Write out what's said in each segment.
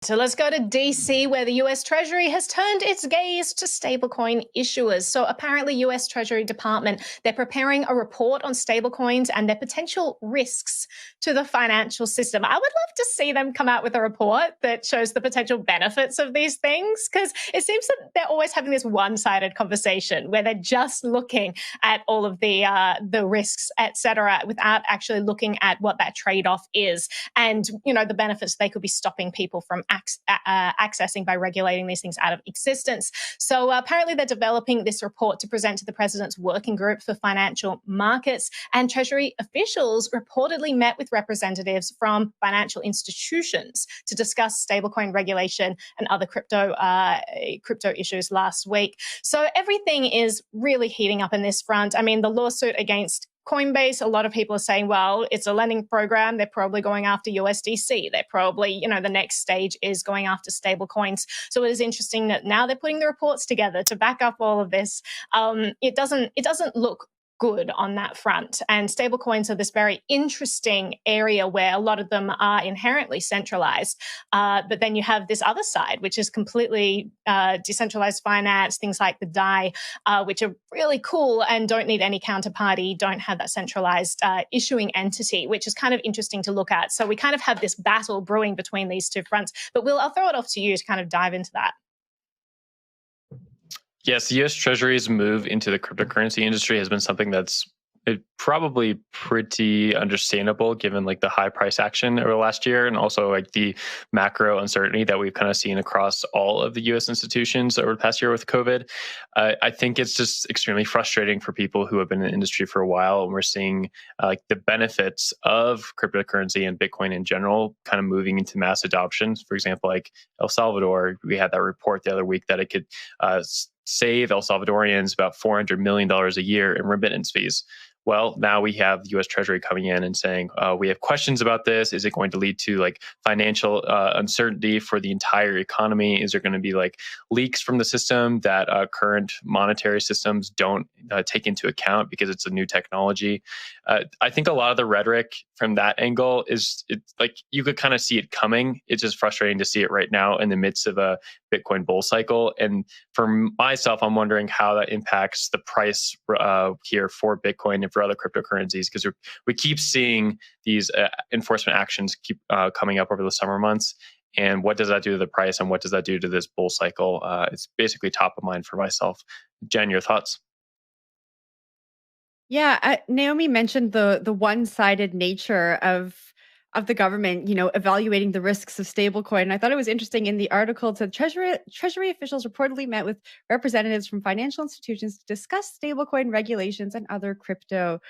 So let's go to DC, where the US Treasury has turned its gaze to stablecoin issuers. So apparently, US Treasury Department, they're preparing a report on stablecoins and their potential risks to the financial system. I would love to see them come out with a report that shows the potential benefits of these things, because it seems that they're always having this one-sided conversation where they're just looking at all of the risks, et cetera, without actually looking at what that trade-off is and, you know, the benefits they could be stopping people from accessing by regulating these things out of existence. So apparently they're developing this report to present to the president's working group for financial markets, and Treasury officials reportedly met with representatives from financial institutions to discuss stablecoin regulation and other crypto issues last week. So everything is really heating up in this front. I mean, the lawsuit against Coinbase, a lot of people are saying, well, it's a lending program. They're probably going after USDC. They're probably, you know, the next stage is going after stable coins. So it is interesting that now they're putting the reports together to back up all of this. It doesn't look good on that front. And stablecoins are this very interesting area where a lot of them are inherently centralized. But then you have this other side, which is completely decentralized finance, things like the DAI, which are really cool and don't need any counterparty, don't have that centralized issuing entity, which is kind of interesting to look at. So we kind of have this battle brewing between these two fronts. But Will, I'll throw it off to you to kind of dive into that. Yes, the US Treasury's move into the cryptocurrency industry has been something that's probably pretty understandable given like the high price action over the last year, and also like the macro uncertainty that we've kind of seen across all of the US institutions over the past year with COVID. I think it's just extremely frustrating for people who have been in the industry for a while, and we're seeing like the benefits of cryptocurrency and Bitcoin in general kind of moving into mass adoption. For example, like El Salvador, we had that report the other week that it could save El Salvadorians about $400 million a year in remittance fees. Well, now we have the U.S. Treasury coming in and saying, we have questions about this. Is it going to lead to like financial uncertainty for the entire economy? Is there going to be like leaks from the system that current monetary systems don't take into account because it's a new technology? I think a lot of the rhetoric from that angle is like you could kind of see it coming. It's just frustrating to see it right now in the midst of a Bitcoin bull cycle. And for myself, I'm wondering how that impacts the price here for Bitcoin and for other cryptocurrencies, because we keep seeing these enforcement actions keep coming up over the summer months. And what does that do to the price, and what does that do to this bull cycle? It's basically top of mind for myself. Jen, your thoughts? Yeah, Naomi mentioned the one-sided nature of the government, you know, evaluating the risks of stablecoin. And I thought it was interesting in the article that Treasury officials reportedly met with representatives from financial institutions to discuss stablecoin regulations and other crypto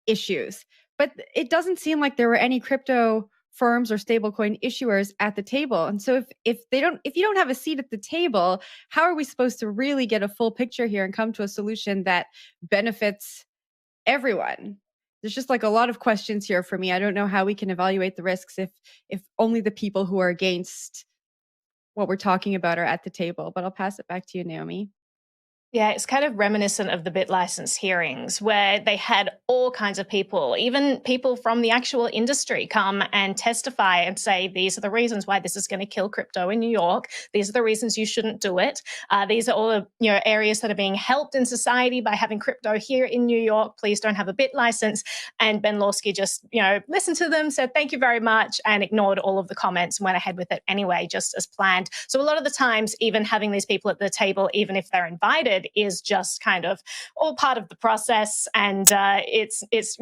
issues. But it doesn't seem like there were any crypto firms or stablecoin issuers at the table. And so if you don't have a seat at the table, how are we supposed to really get a full picture here and come to a solution that benefits everyone? There's just like a lot of questions here for me. I don't know how we can evaluate the risks if only the people who are against what we're talking about are at the table. But I'll pass it back to you, Naomi. Yeah, it's kind of reminiscent of the BitLicense hearings where they had all kinds of people, even people from the actual industry, come and testify and say, these are the reasons why this is going to kill crypto in New York. These are the reasons you shouldn't do it. These are all the areas that are being helped in society by having crypto here in New York. Please don't have a BitLicense. And Ben Lawsky just, listened to them, said, thank you very much, and ignored all of the comments and went ahead with it anyway, just as planned. So a lot of the times, even having these people at the table, even if they're invited, is just kind of all part of the process, and it's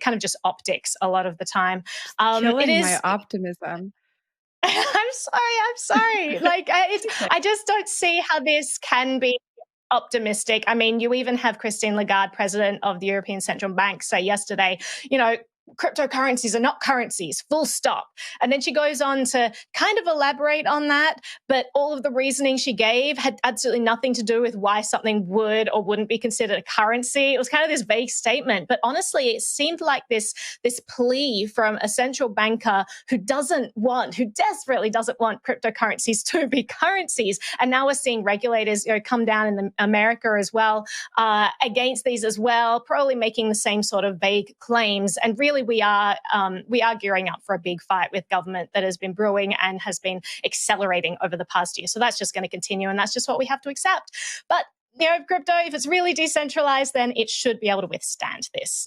kind of just optics a lot of the time. Killing my optimism. I'm sorry. I just don't see how this can be optimistic. I mean, you even have Christine Lagarde, president of the European Central Bank, say yesterday, cryptocurrencies are not currencies, full stop. And then she goes on to kind of elaborate on that, but all of the reasoning she gave had absolutely nothing to do with why something would or wouldn't be considered a currency. It was kind of this vague statement, but honestly, it seemed like this plea from a central banker who desperately doesn't want cryptocurrencies to be currencies. And now we're seeing regulators come down in America as well against these as well, probably making the same sort of vague claims and really clearly we are gearing up for a big fight with government that has been brewing and has been accelerating over the past year. So that's just going to continue, and that's just what we have to accept. But crypto, if it's really decentralized, then it should be able to withstand this.